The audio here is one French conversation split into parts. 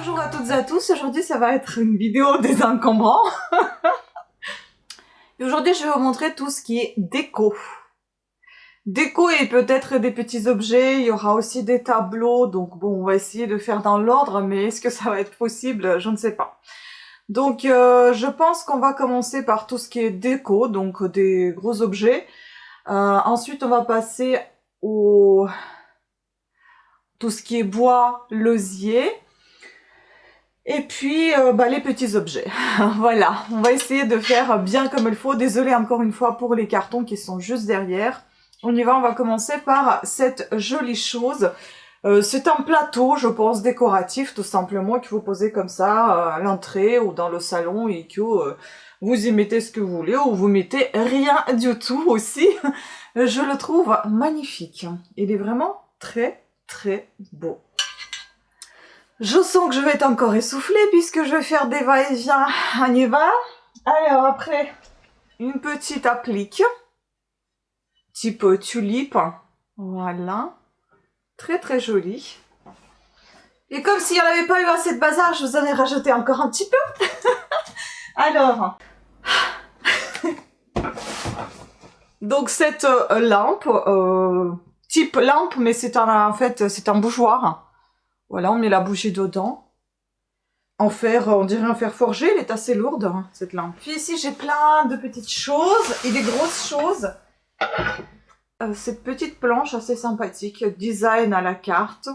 Bonjour à toutes et à tous, aujourd'hui ça va être une vidéo désencombrant. Et aujourd'hui je vais vous montrer tout ce qui est déco. Déco et peut-être des petits objets, il y aura aussi des tableaux, donc bon on va essayer de faire dans l'ordre, mais est-ce que ça va être possible? Je ne sais pas. Donc je pense qu'on va commencer par tout ce qui est déco, donc des gros objets. Ensuite on va passer au tout ce qui est bois, l'osier. Et puis les petits objets. Voilà, on va essayer de faire bien comme il faut. Désolée encore une fois pour les cartons qui sont juste derrière. On y va, on va commencer par cette jolie chose. C'est un plateau, je pense, décoratif, tout simplement, que vous posez comme ça à l'entrée ou dans le salon et que vous y mettez ce que vous voulez ou vous mettez rien du tout aussi. Je le trouve magnifique. Il est vraiment très très beau. Je sens que je vais être encore essoufflée puisque je vais faire des va-et-vient. On y va. Alors après, une petite applique. Type tulipe. Voilà. Très très jolie. Et comme s'il n'y en avait pas eu assez de bazar, je vous en ai rajouté encore un petit peu. Alors. Donc cette lampe, type lampe, mais c'est en fait c'est un bougeoir. Voilà, on met la bougie dedans. En fer, on dirait un fer forgé, elle est assez lourde, hein, cette lampe. Puis ici, j'ai plein de petites choses et des grosses choses. Cette petite planche assez sympathique, design à la carte,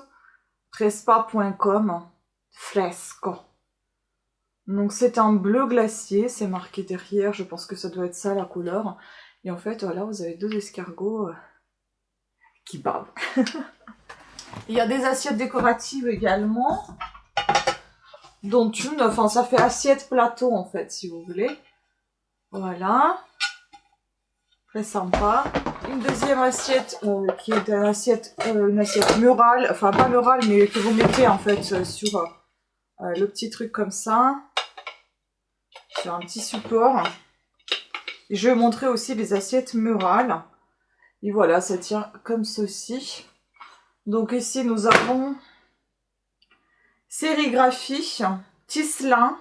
trespa.com, fresco. Donc c'est un bleu glacier, c'est marqué derrière, je pense que ça doit être ça la couleur. Et en fait, voilà, vous avez deux escargots qui bavent. Il y a des assiettes décoratives également, dont une, enfin ça fait assiette plateau en fait, si vous voulez. Voilà, très sympa. Une deuxième assiette qui est une assiette murale, enfin pas murale mais que vous mettez en fait sur le petit truc comme ça, sur un petit support. Et je vais montrer aussi les assiettes murales. Et voilà, ça tient comme ceci. Donc ici nous avons sérigraphie, Tisselin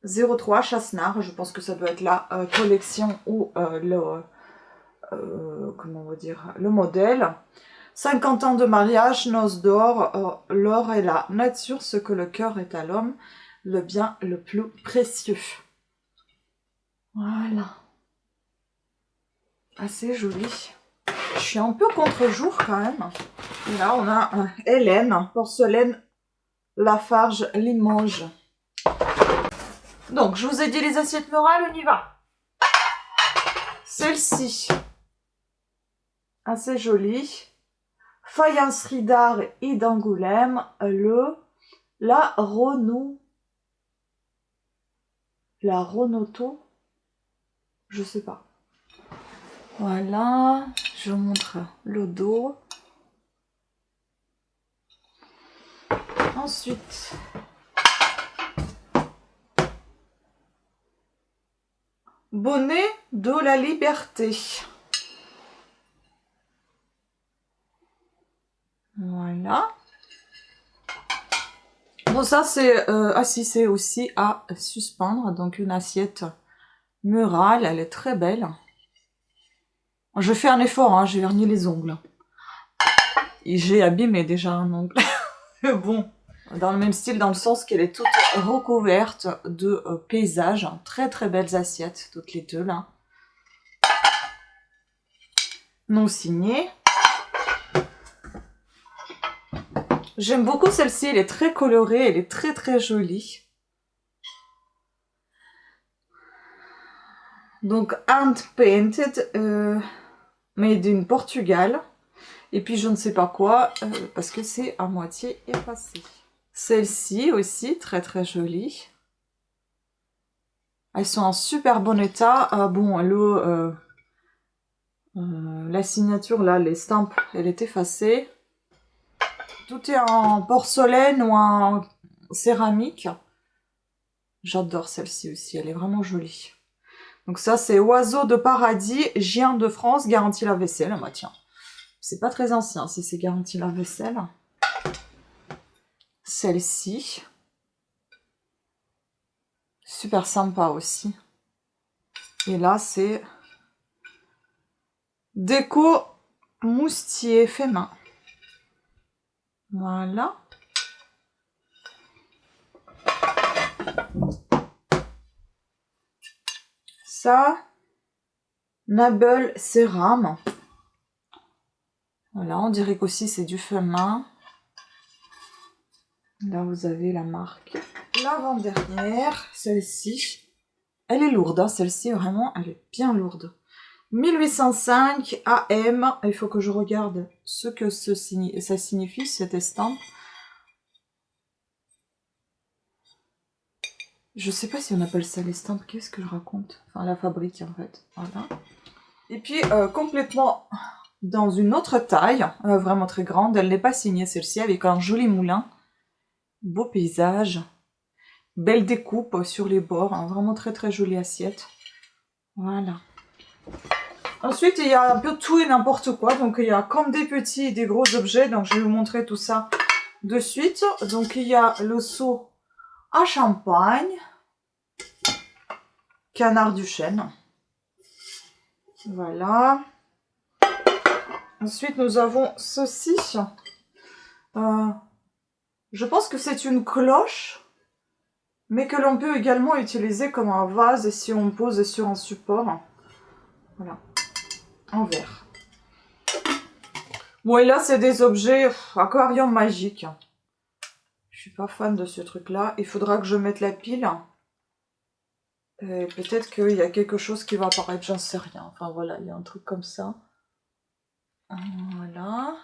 03 Chassenard, je pense que ça doit être la collection ou comment on va dire, le modèle. 50 ans de mariage, noces d'or, l'or est la nature, ce que le cœur est à l'homme, le bien le plus précieux. Voilà. Assez joli. Je suis un peu contre-jour quand même. Et là, on a un Hélène, porcelaine Lafarge Limoges. Donc, je vous ai dit les assiettes murales, on y va. Celle-ci, assez jolie. Faïencerie d'art et d'Angoulême, la Ronoto, je sais pas. Voilà, je vous montre le dos. Ensuite, bonnet de la liberté. Voilà. Bon, ça c'est c'est aussi à suspendre. Donc une assiette murale, elle est très belle. Je fais un effort, hein, j'ai verni les ongles. Et j'ai abîmé déjà un ongle. Bon, dans le même style, dans le sens qu'elle est toute recouverte de paysages. Très très belles assiettes, toutes les deux là. Non signées. J'aime beaucoup celle-ci, elle est très colorée, elle est très très jolie. Donc hand painted, made in Portugal. Et puis je ne sais pas quoi, parce que c'est à moitié effacé. Celle-ci aussi, très très jolie. Elles sont en super bon état. Bon, la signature là, les stampes, elle est effacée. Tout est en porcelaine ou en céramique. J'adore celle-ci aussi, elle est vraiment jolie. Donc ça, c'est Oiseau de paradis, Gien de France, garantie la vaisselle. Bah tiens, c'est pas très ancien si c'est garantie la vaisselle. celle-ci. Super sympa aussi. Et là, c'est déco moustier fait main. Voilà. Ça, Nabel Céram. Voilà, on dirait qu'aussi c'est du fait main. Là, vous avez la marque. L'avant-dernière, celle-ci. Elle est lourde, hein, celle-ci, vraiment, elle est bien lourde. 1805 AM. Il faut que je regarde ce que ça signifie, cette estampe. Je sais pas si on appelle ça l'estampe, qu'est-ce que je raconte? Enfin, la fabrique, en fait. Voilà. Et puis, complètement dans une autre taille, vraiment très grande. Elle n'est pas signée, celle-ci, avec un joli moulin. Beau paysage. Belle découpe sur les bords, hein, vraiment très très jolie assiette. Voilà. Ensuite, il y a un peu tout et n'importe quoi. Donc, il y a comme des petits et des gros objets. Donc, je vais vous montrer tout ça de suite. Donc, il y a le seau à champagne. Canard du chêne. Voilà. Ensuite, nous avons ceci. Je pense que c'est une cloche, mais que l'on peut également utiliser comme un vase si on pose sur un support. Voilà. En verre. Bon, et là, c'est des objets aquarium magiques. Je suis pas fan de ce truc-là. Il faudra que je mette la pile. Peut-être qu'il y a quelque chose qui va apparaître, j'en sais rien. Enfin, voilà, il y a un truc comme ça. Voilà.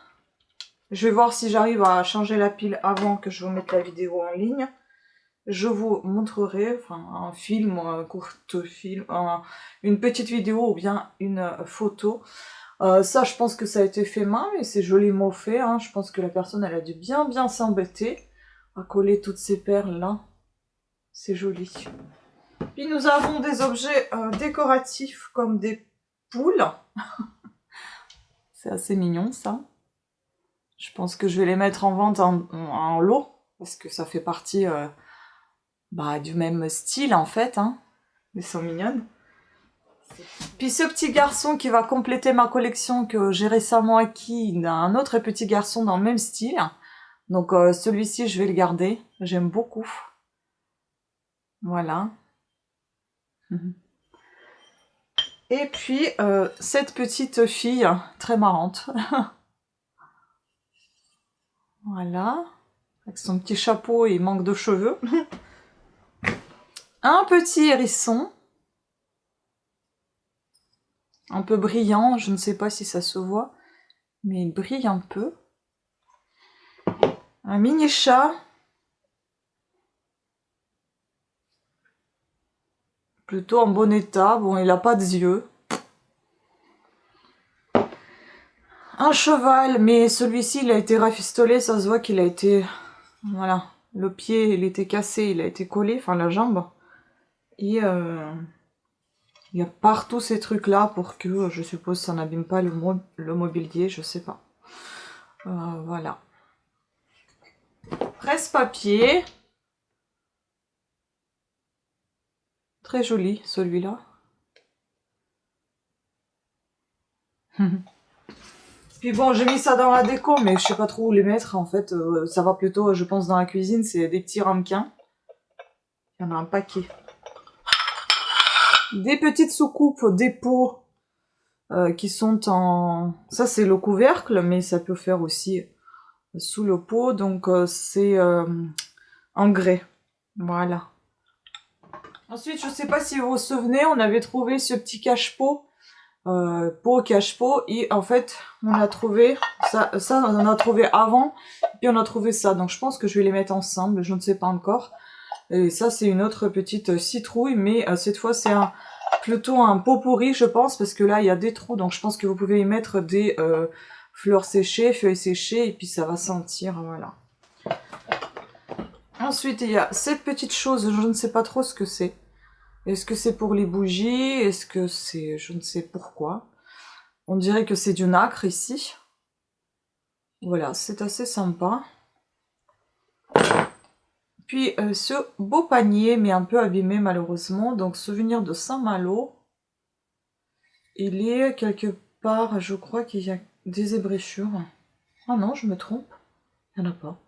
Je vais voir si j'arrive à changer la pile avant que je vous mette la vidéo en ligne. Je vous montrerai un film, un court film, une petite vidéo ou bien une photo. Ça, je pense que ça a été fait main, mais c'est joliment fait. Hein. Je pense que la personne, elle a dû bien s'embêter à coller toutes ces perles là. C'est joli. Puis nous avons des objets décoratifs comme des poules. C'est assez mignon ça. Je pense que je vais les mettre en vente en lot, parce que ça fait partie du même style en fait. Hein. Elles sont mignonnes. Puis ce petit garçon qui va compléter ma collection que j'ai récemment acquis d'un autre petit garçon dans le même style. Donc celui-ci je vais le garder, j'aime beaucoup. Voilà. Et puis cette petite fille très marrante. Voilà. Avec son petit chapeau et manque de cheveux. Un petit hérisson. Un peu brillant, je ne sais pas si ça se voit, mais il brille un peu. Un mini chat. Plutôt en bon état, bon il a pas de yeux. Un cheval, mais celui-ci il a été rafistolé, ça se voit qu'il a été... Voilà, le pied il était cassé, il a été collé, enfin la jambe. Et il y a partout ces trucs là pour que, je suppose, ça n'abîme pas le mobilier, je sais pas. Voilà. Presse-papier. Très joli celui-là. Puis bon, j'ai mis ça dans la déco, mais je sais pas trop où les mettre. En fait, ça va plutôt, je pense, dans la cuisine. C'est des petits ramequins. Il y en a un paquet. Des petites soucoupes, des pots qui sont en... Ça, c'est le couvercle, mais ça peut faire aussi sous le pot. Donc, c'est en grès. Voilà. Ensuite, je sais pas si vous vous souvenez, on avait trouvé ce petit cache-pot. Pot cache-pot, et en fait on a trouvé ça on en a trouvé avant, puis on a trouvé ça, donc je pense que je vais les mettre ensemble, je ne sais pas encore. Et ça c'est une autre petite citrouille, mais cette fois c'est plutôt un pot pourri je pense, parce que là il y a des trous, donc je pense que vous pouvez y mettre des fleurs séchées, feuilles séchées, et puis ça va sentir, voilà. Ensuite il y a cette petite chose, je ne sais pas trop ce que c'est. Est-ce que c'est pour les bougies? Est-ce que c'est... je ne sais pourquoi. On dirait que c'est du nacre ici. Voilà, c'est assez sympa. Puis ce beau panier, mais un peu abîmé malheureusement, donc souvenir de Saint-Malo. Il est quelque part, je crois qu'il y a des ébréchures. Ah non, je me trompe, il n'y en a pas.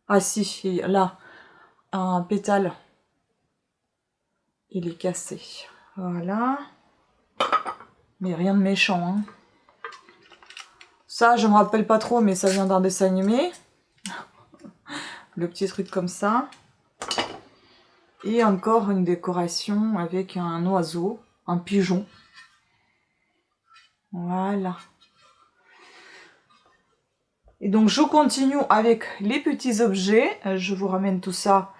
Ah si, là, un pétale. Il est cassé. Voilà. Mais rien de méchant, hein. Ça, je me rappelle pas trop, mais ça vient d'un dessin animé. Le petit truc comme ça. Et encore une décoration avec un oiseau, un pigeon. Voilà. Et donc, je continue avec les petits objets. Je vous ramène tout ça.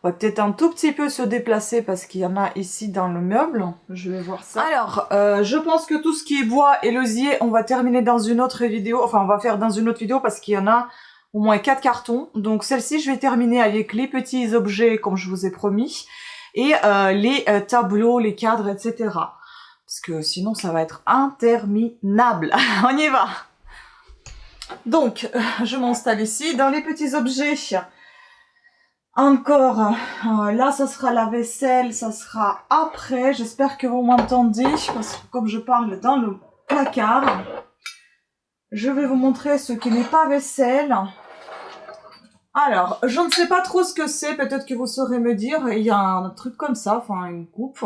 On va peut-être un tout petit peu se déplacer parce qu'il y en a ici dans le meuble. Je vais voir ça. Alors, je pense que tout ce qui est bois et l'osier, on va terminer dans une autre vidéo. Enfin, on va faire dans une autre vidéo parce qu'il y en a au moins 4 cartons. Donc, celle-ci, je vais terminer avec les petits objets comme je vous ai promis. Et les tableaux, les cadres, etc. Parce que sinon, ça va être interminable. On y va. Donc, je m'installe ici. Dans les petits objets... Encore, là ça sera la vaisselle, ça sera après, j'espère que vous m'entendez, parce que comme je parle dans le placard, je vais vous montrer ce qui n'est pas vaisselle. Alors, je ne sais pas trop ce que c'est, peut-être que vous saurez me dire, il y a un truc comme ça, enfin une coupe,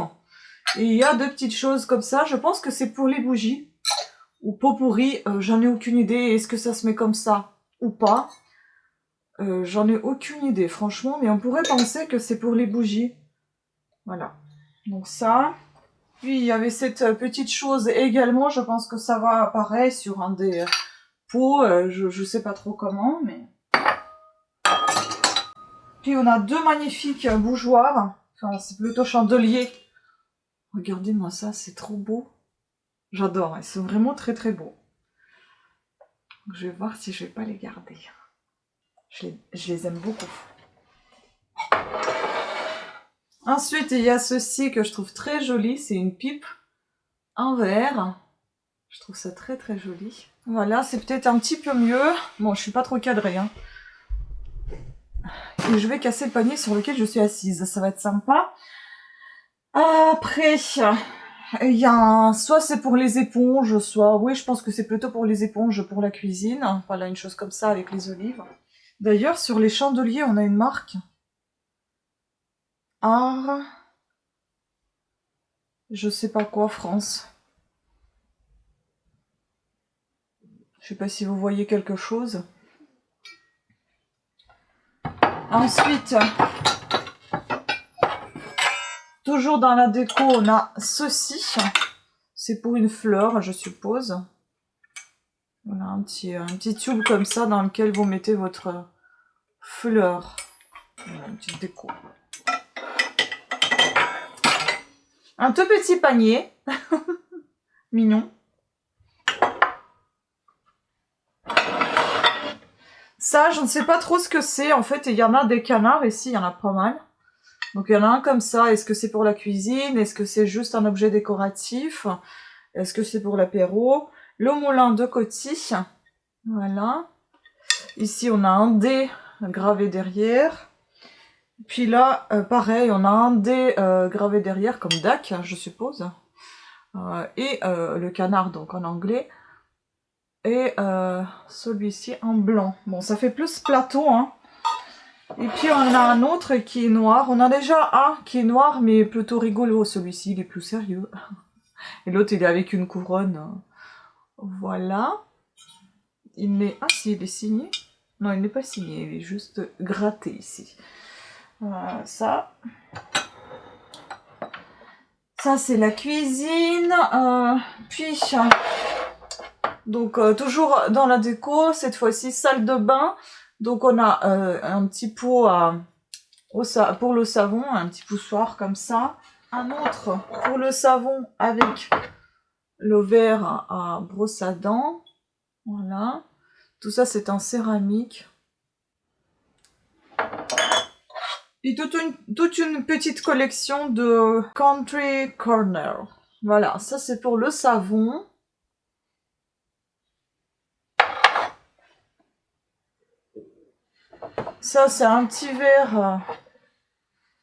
et il y a deux petites choses comme ça, je pense que c'est pour les bougies, ou pot pourri, j'en ai aucune idée, est-ce que ça se met comme ça ou pas? J'en ai aucune idée, franchement, mais on pourrait penser que c'est pour les bougies. Voilà. Donc ça. Puis il y avait cette petite chose également, je pense que ça va apparaître sur un des pots, je sais pas trop comment, mais... Puis on a deux magnifiques bougeoirs, enfin c'est plutôt chandeliers. Regardez-moi ça, c'est trop beau. J'adore, ils sont vraiment très très beaux. Donc, je vais voir si je vais pas les garder. Je les aime beaucoup. Ensuite, il y a ceci que je trouve très joli, c'est une pipe en verre. Je trouve ça très très joli. Voilà, c'est peut-être un petit peu mieux. Bon, je suis pas trop cadrée, hein. Et je vais casser le panier sur lequel je suis assise, ça va être sympa. Après, il y a un... soit c'est pour les éponges, soit... Oui, je pense que c'est plutôt pour les éponges, pour la cuisine. Voilà, une chose comme ça avec les olives. D'ailleurs, sur les chandeliers, on a une marque. Art... Je sais pas quoi, France. Je sais pas si vous voyez quelque chose. Ensuite, toujours dans la déco, on a ceci. C'est pour une fleur, je suppose. Voilà, un petit tube comme ça dans lequel vous mettez votre fleur. Voilà, une petite déco. Un tout petit panier. Mignon. Ça, je ne sais pas trop ce que c'est. En fait, il y en a des canards ici, il y en a pas mal. Donc, il y en a un comme ça. Est-ce que c'est pour la cuisine? Est-ce que c'est juste un objet décoratif? Est-ce que c'est pour l'apéro? Le moulin de Coty. Voilà. Ici, on a un dé gravé derrière. Puis là, pareil, on a un dé gravé derrière, comme Dak, je suppose. Et le canard, donc en anglais. Et celui-ci en blanc. Bon, ça fait plus plateau, hein. Et puis on a un autre qui est noir. On a déjà un qui est noir, mais plutôt rigolo. Celui-ci, il est plus sérieux. Et l'autre, il est avec une couronne. Voilà. Il est... Ah si, il est signé. Non, il n'est pas signé, il est juste gratté ici. Ça, c'est la cuisine. Puis, donc toujours dans la déco, cette fois-ci salle de bain. Donc on a un petit pot pour le savon, un petit poussoir comme ça. Un autre pour le savon avec le verre à brosse à dents. Voilà. Tout ça, c'est en céramique. Et toute une petite collection de Country Corner. Voilà, ça c'est pour le savon. Ça, c'est un petit verre.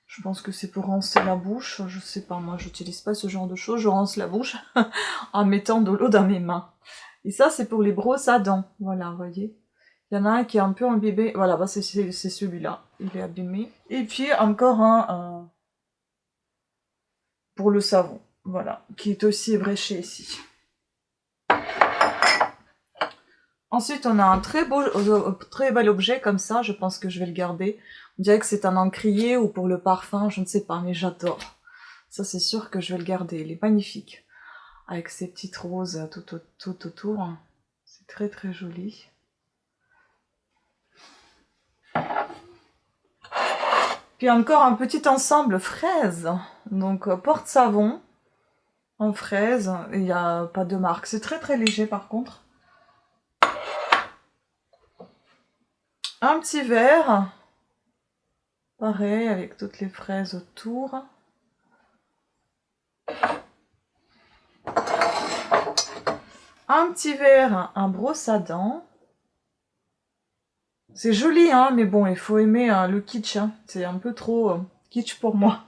Je pense que c'est pour rincer la bouche. Je sais pas, moi, j'utilise pas ce genre de choses. Je rince la bouche en mettant de l'eau dans mes mains. Et ça, c'est pour les brosses à dents. Voilà, vous voyez. Il y en a un qui est un peu imbibé. Voilà, bah c'est celui-là. Il est abîmé. Et puis, encore un pour le savon. Voilà, qui est aussi ébréché ici. Ensuite, on a un très bel objet comme ça. Je pense que je vais le garder. On dirait que c'est un encrier ou pour le parfum, je ne sais pas, mais j'adore. Ça, c'est sûr que je vais le garder. Il est magnifique. Avec ces petites roses tout autour. C'est très très joli. Puis encore un petit ensemble fraise. Donc, porte-savon en fraise. Il n'y a pas de marque. C'est très très léger par contre. Un petit verre. Pareil, avec toutes les fraises autour. Un petit verre, un brosse à dents. C'est joli, hein, mais bon, il faut aimer le kitsch. Hein. C'est un peu trop kitsch pour moi.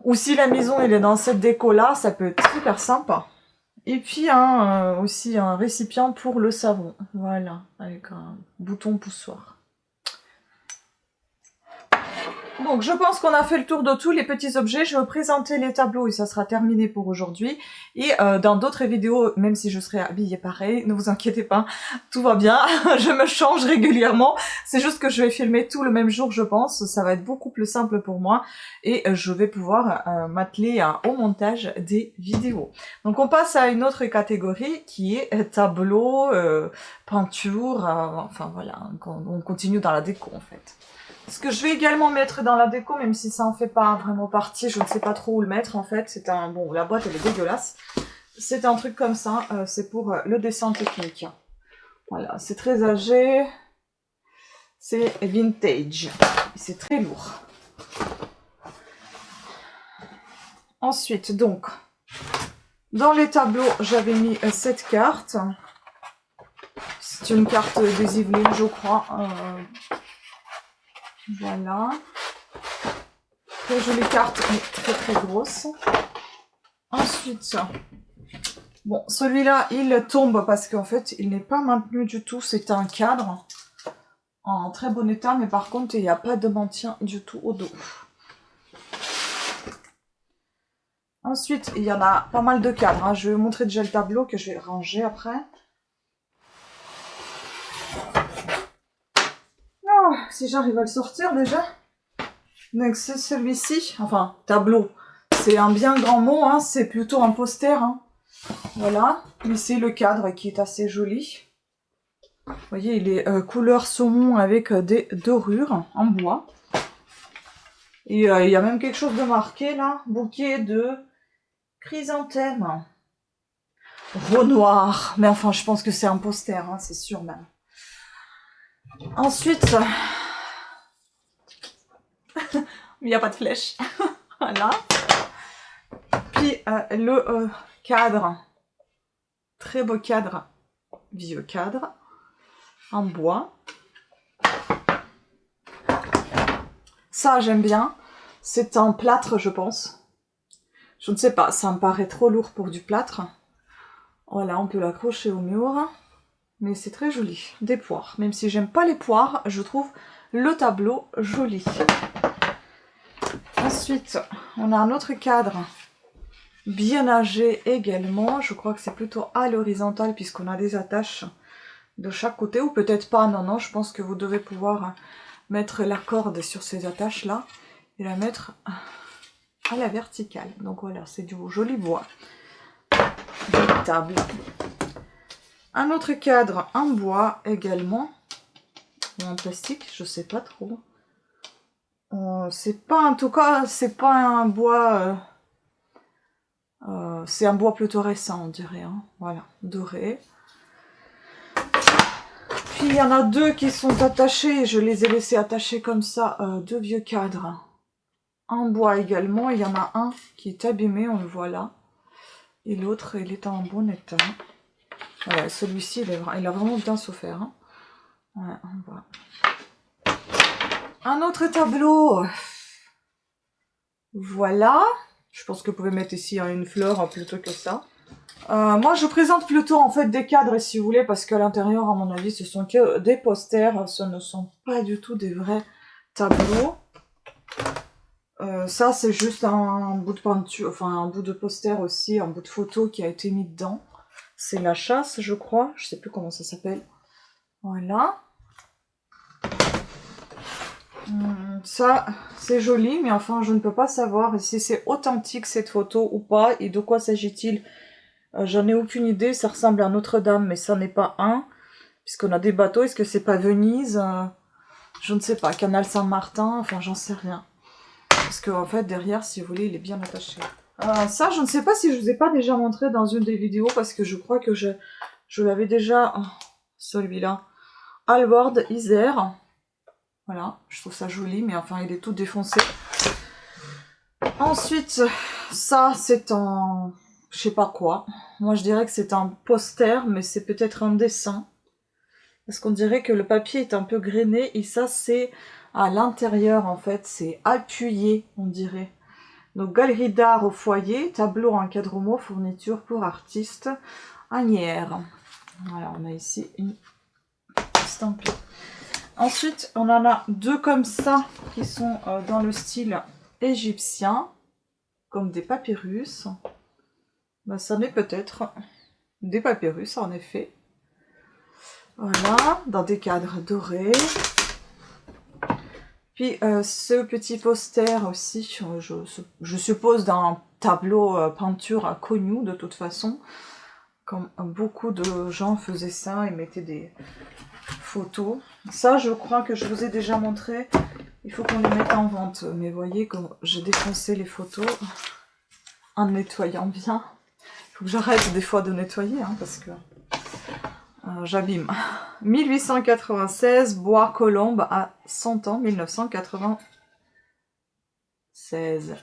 Ou si la maison elle est dans cette déco-là, ça peut être super sympa. Et puis aussi un récipient pour le savon. Voilà, avec un bouton poussoir. Donc je pense qu'on a fait le tour de tous les petits objets. Je vais vous présenter les tableaux et ça sera terminé pour aujourd'hui. Et dans d'autres vidéos, même si je serai habillée pareil, ne vous inquiétez pas, tout va bien. Je me change régulièrement. C'est juste que je vais filmer tout le même jour, je pense. Ça va être beaucoup plus simple pour moi. Et je vais pouvoir m'atteler au montage des vidéos. Donc on passe à une autre catégorie qui est tableau, peinture, enfin voilà, on continue dans la déco en fait. Ce que je vais également mettre dans la déco, même si ça en fait pas vraiment partie, je ne sais pas trop où le mettre en fait. C'est un... Bon, la boîte elle est dégueulasse. C'est un truc comme ça, c'est pour le dessin technique. Voilà, c'est très âgé. C'est vintage. C'est très lourd. Ensuite, donc, dans les tableaux, j'avais mis cette carte. C'est une carte des Yvelines, je crois. Voilà. Très jolie carte, mais très très grosse. Ensuite, bon, celui-là, il tombe parce qu'en fait, il n'est pas maintenu du tout. C'est un cadre en très bon état, mais par contre, il n'y a pas de maintien du tout au dos. Ensuite, il y en a pas mal de cadres. Hein. Je vais vous montrer déjà le tableau que je vais ranger après. Oh, si j'arrive à le sortir déjà. Donc c'est celui-ci, enfin tableau, c'est un bien grand mot, hein. C'est plutôt un poster. Hein. Voilà, ici le cadre qui est assez joli. Vous voyez, il est couleur saumon avec des dorures en bois. Et il y a même quelque chose de marqué là, bouquet de chrysanthème. Renoir, mais enfin je pense que c'est un poster, hein, c'est sûr même. Ensuite... il n'y a pas de flèche. Voilà. Puis le cadre. Très beau cadre. Vieux cadre. En bois. Ça, j'aime bien. C'est en plâtre, je pense. Je ne sais pas, ça me paraît trop lourd pour du plâtre. Voilà, on peut l'accrocher au mur. Mais c'est très joli. Des poires. Même si j'aime pas les poires, je trouve le tableau joli. Ensuite, on a un autre cadre bien âgé également. Je crois que c'est plutôt à l'horizontale puisqu'on a des attaches de chaque côté. Ou peut-être pas, non, je pense que vous devez pouvoir mettre la corde sur ces attaches-là et la mettre à la verticale. Donc voilà, c'est du joli bois. Des tables. Un autre cadre en bois également. Ou en plastique, je sais pas trop. C'est pas, en tout cas, c'est pas un bois... c'est un bois plutôt récent, on dirait. Hein. Voilà, doré. Puis il y en a deux qui sont attachés. Je les ai laissés attachés comme ça. Deux vieux cadres. En bois également. Il y en a un qui est abîmé, on le voit là. Et l'autre, il est en bon état. Voilà, celui-ci, il a vraiment bien souffert. Hein. Ouais, on va... Un autre tableau. Voilà. Je pense que vous pouvez mettre ici une fleur plutôt que ça. Moi, je présente plutôt en fait des cadres, si vous voulez, parce qu'à l'intérieur, à mon avis, ce sont que des posters. Ce ne sont pas du tout des vrais tableaux. Ça, c'est juste un bout de peinture, enfin un bout de poster aussi, un bout de photo qui a été mis dedans. C'est la chasse, je crois. Je sais plus comment ça s'appelle. Voilà. Ça, c'est joli, mais enfin, je ne peux pas savoir si c'est authentique cette photo ou pas, et de quoi s'agit-il. J'en ai aucune idée, ça ressemble à Notre-Dame, mais ça n'est pas un, puisqu'on a des bateaux, est-ce que c'est pas Venise? Je ne sais pas, Canal Saint-Martin, enfin, j'en sais rien. Parce qu'en fait, derrière, si vous voulez, il est bien attaché. Ça, je ne sais pas si je vous ai pas déjà montré dans une des vidéos, parce que je crois que je l'avais déjà... Oh, celui-là. Alward Isère. Voilà, je trouve ça joli, mais enfin, il est tout défoncé. Ensuite, ça, c'est un... je sais pas quoi. Moi, je dirais que c'est un poster, mais c'est peut-être un dessin. Parce qu'on dirait que le papier est un peu grainé, et ça, c'est à l'intérieur, en fait. C'est appuyé, on dirait. Donc, galerie d'art au foyer, tableau en cadre fourniture pour artistes, Agnières. Voilà, on a ici une estampille. Ensuite, on en a deux comme ça, qui sont dans le style égyptien, comme des papyrus. Ben, ça n'est peut-être des papyrus, en effet. Voilà, dans des cadres dorés. Puis ce petit poster aussi, je suppose d'un tableau peinture connu de toute façon. Comme beaucoup de gens faisaient ça et mettaient des photos. Ça, je crois que je vous ai déjà montré. Il faut qu'on les mette en vente. Mais voyez, comme j'ai défoncé les photos en nettoyant bien. Il faut que j'arrête des fois de nettoyer, hein, parce que j'abîme. 1896, Bois Colombe à 100 ans, 1996.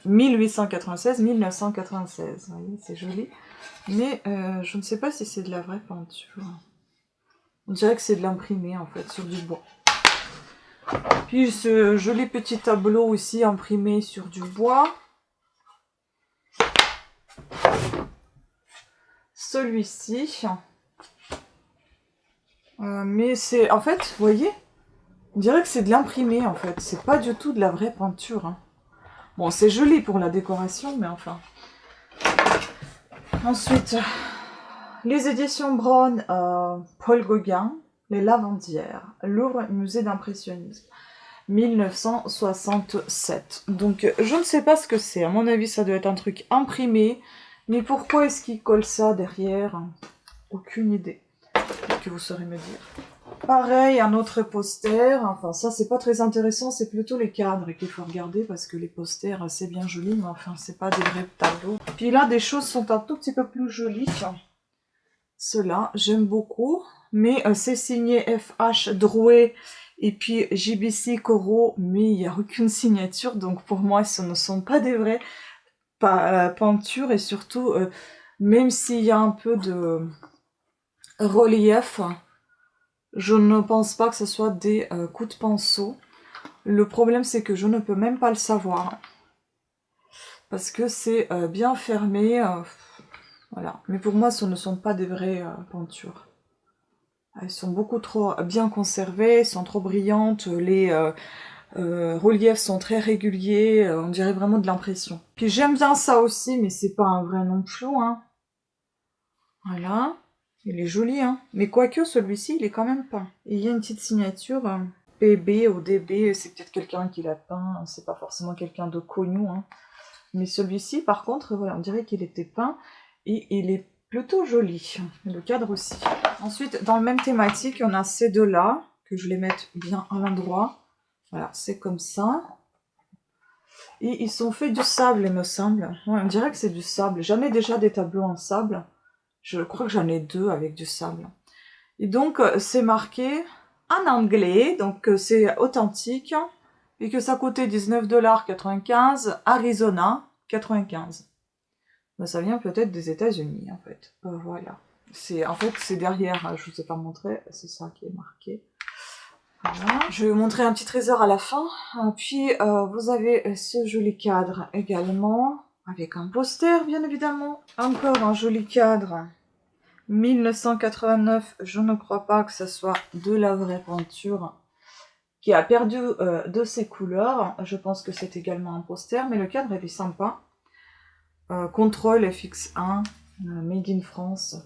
1896-1996. Vous voyez, c'est joli. Mais je ne sais pas si c'est de la vraie peinture. On dirait que c'est de l'imprimé, en fait, sur du bois. Puis ce joli petit tableau aussi imprimé sur du bois. Celui-ci. Mais c'est... En fait, vous voyez, on dirait que c'est de l'imprimé, en fait. C'est pas du tout de la vraie peinture. Hein. Bon, c'est joli pour la décoration, mais enfin... Ensuite, les éditions Braun, Paul Gauguin, Les Lavandières, Louvre Musée d'impressionnisme, 1967. Donc, je ne sais pas ce que c'est. À mon avis, ça doit être un truc imprimé. Mais pourquoi est-ce qu'il colle ça derrière? Aucune idée. Peut-être que vous saurez me dire. Pareil, un autre poster. Enfin, ça, c'est pas très intéressant. C'est plutôt les cadres qu'il faut regarder parce que les posters, c'est bien joli, mais enfin, c'est pas des vrais tableaux. Puis là, des choses sont un tout petit peu plus jolies. Ceux-là, j'aime beaucoup. Mais c'est signé FH Drouet et puis JBC Corot, mais il n'y a aucune signature. Donc pour moi, ce ne sont pas des vraies peintures. Et surtout, même s'il y a un peu de relief, je ne pense pas que ce soit des coups de pinceau. Le problème, c'est que je ne peux même pas le savoir. Parce que c'est bien fermé. Voilà. Mais pour moi, ce ne sont pas des vraies peintures. Elles sont beaucoup trop bien conservées, sont trop brillantes. Les reliefs sont très réguliers. On dirait vraiment de l'impression. Puis j'aime bien ça aussi, mais c'est pas un vrai non plus. Hein. Voilà. Il est joli, hein. Mais quoique, celui-ci, il est quand même peint. Et il y a une petite signature, PB ou DB, c'est peut-être quelqu'un qui l'a peint, c'est pas forcément quelqu'un de connu, hein. Mais celui-ci, par contre, voilà, on dirait qu'il était peint, et il est plutôt joli. Le cadre aussi. Ensuite, dans le même thématique, on a ces deux-là, que je les mette bien à l'endroit. Voilà, c'est comme ça. Et ils sont faits du sable, il me semble. Ouais, on dirait que c'est du sable. J'en ai déjà des tableaux en sable. Je crois que j'en ai deux avec du sable. Et donc, c'est marqué en anglais, donc c'est authentique, et que ça coûtait 19,95 $, Arizona, 95. Ben, ça vient peut-être des États-Unis, en fait. Voilà. En fait, c'est derrière, je vous ai pas montré, c'est ça qui est marqué. Voilà. Je vais vous montrer un petit trésor à la fin. Puis vous avez ce joli cadre également, avec un poster bien évidemment. Encore un joli cadre. 1989, je ne crois pas que ce soit de la vraie peinture qui a perdu de ses couleurs. Je pense que c'est également un poster, mais le cadre il est sympa. Contrôle FX1, Made in France.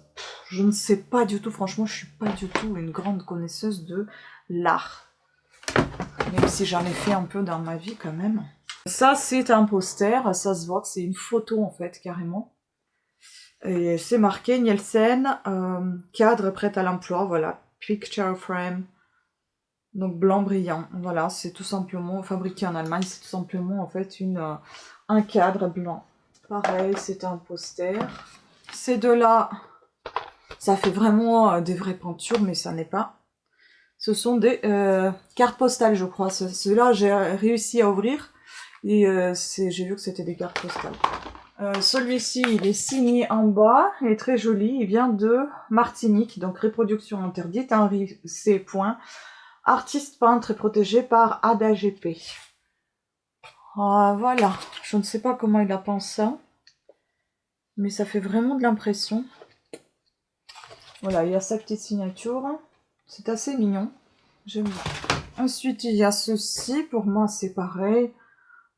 Je ne sais pas du tout, franchement, je suis pas du tout une grande connaisseuse de l'art. Même si j'en ai fait un peu dans ma vie quand même. Ça, c'est un poster, ça se voit que c'est une photo en fait, carrément. Et c'est marqué Nielsen, cadre prêt à l'emploi, voilà. Picture frame. Donc blanc brillant, voilà, c'est tout simplement fabriqué en Allemagne, c'est tout simplement en fait un cadre blanc. Pareil, c'est un poster. Ces deux-là, ça fait vraiment des vraies peintures, mais ça n'est pas. Ce sont des cartes postales, je crois. Ceux-là, j'ai réussi à ouvrir et j'ai vu que c'était des cartes postales. Celui-ci, il est signé en bas, il est très joli, il vient de Martinique, donc reproduction interdite, Henri C. Artiste peintre et protégé par ADAGP. Voilà, je ne sais pas comment il a peint ça, mais ça fait vraiment de l'impression. Voilà, il y a sa petite signature, c'est assez mignon, j'aime bien. Ensuite, il y a ceci, pour moi c'est pareil.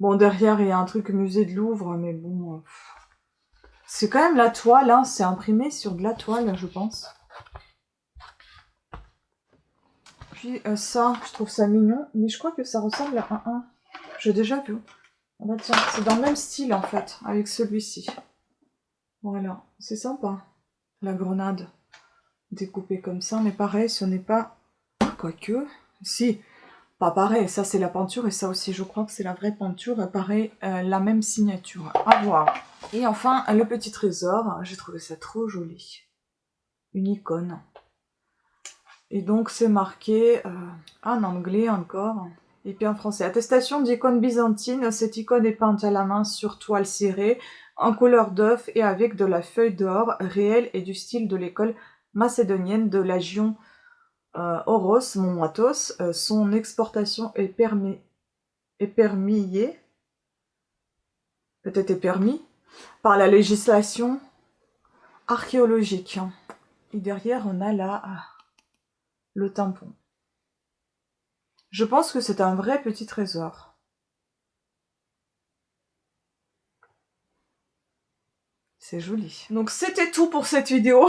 Bon, derrière il y a un truc musée de Louvre, mais bon... c'est quand même la toile, hein, c'est imprimé sur de la toile, je pense. Puis ça, je trouve ça mignon, mais je crois que ça ressemble à un. J'ai déjà vu. Ah bah tiens, c'est dans le même style en fait, avec celui-ci. Voilà, c'est sympa. La grenade découpée comme ça, mais pareil, ce n'est pas... Quoique, si, pas pareil, ça c'est la peinture et ça aussi je crois que c'est la vraie peinture, pareil, la même signature, à voir. Et enfin, le petit trésor, j'ai trouvé ça trop joli. Une icône. Et donc c'est marqué en anglais encore, et puis en français. Attestation d'icône byzantine, cette icône est peinte à la main sur toile cirée, en couleur d'œuf et avec de la feuille d'or réelle et du style de l'école macédonienne de l'agion Oros Monmatos. Son exportation est permis, par la législation archéologique. Et derrière on a le tampon. Je pense que c'est un vrai petit trésor. C'est joli. Donc c'était tout pour cette vidéo.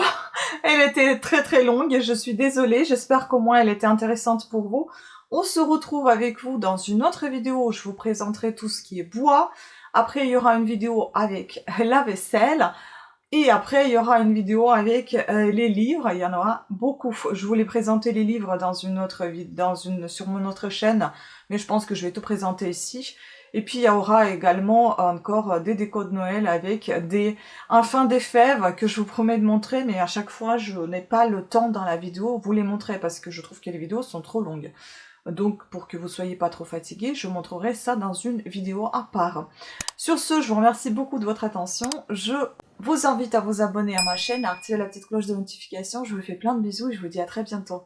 Elle était très très longue, je suis désolée. J'espère qu'au moins elle était intéressante pour vous. On se retrouve avec vous dans une autre vidéo où je vous présenterai tout ce qui est bois. Après il y aura une vidéo avec la vaisselle. Et après, il y aura une vidéo avec les livres, il y en aura beaucoup. Je voulais présenter les livres dans une autre sur mon autre chaîne, mais je pense que je vais tout présenter ici. Et puis il y aura également encore des décos de Noël avec enfin des fèves que je vous promets de montrer, mais à chaque fois je n'ai pas le temps dans la vidéo vous les montrer parce que je trouve que les vidéos sont trop longues. Donc pour que vous soyez pas trop fatigués, je montrerai ça dans une vidéo à part. Sur ce, je vous remercie beaucoup de votre attention. Je vous invite à vous abonner à ma chaîne, à activer la petite cloche de notification. Je vous fais plein de bisous et je vous dis à très bientôt.